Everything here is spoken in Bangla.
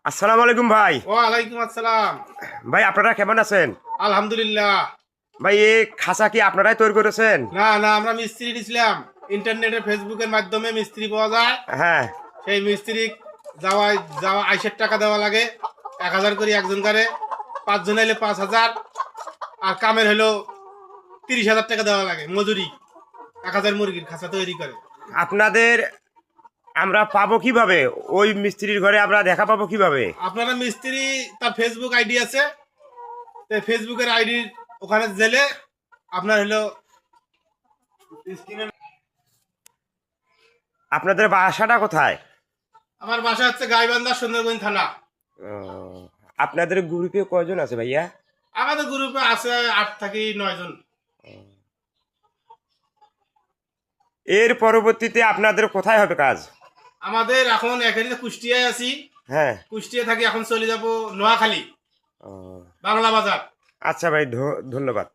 আসসালামু আলাইকুম ভাই। ওয়ালাইকুম আসসালাম। ভাই আপনারা কেমন আছেন? আলহামদুলিল্লাহ। ভাই এই খাঁচা কি আপনারাই তৈরি করেছেন? না না, আমরা মিস্ত্রি দিছিলাম। ইন্টারনেটে ফেসবুকের মাধ্যমে মিস্ত্রি পাওয়া যায়। হ্যাঁ। সেই মিস্ত্রি যাওয়া যাওয়া 80 টাকা দেওয়া লাগে, 1000 করে একজন করে, 5 জন হলে 5000, আর কামের হলো 30,000 টাকা দেওয়া লাগে মজুরি। 1000 মুরগির খাঁচা তৈরি করে। আপনাদের আমরা পাবো কিভাবে? ওই মিস্ত্রির ঘরে আমরা দেখা পাবো কিভাবে? আপনারা মিস্ত্রি তার ফেসবুক আইডি আছে, তো ফেসবুকের আইডির ওখানে গেলে আপনার হলো স্ক্রিনে। আপনাদের বাসাটা কোথায়? আমার বাসা হচ্ছে গাইবান্ধা, সুন্দরগঞ্জ থানা। ও, আপনাদের গ্রুপে কয়জন আছে ভাইয়া? আমাদের গ্রুপে আছে 8 থেকে 9 জন। এর পরবর্তীতে আপনাদের কোথায় হবে কাজ? আমাদের এখন এখানে কুষ্টিয়ায় আছি। হ্যাঁ। কুষ্টিয়া থাকি এখন চলে যাব নোয়াখালী, ও, বাংলা বাজার। আচ্ছা ভাই, ধন্যবাদ।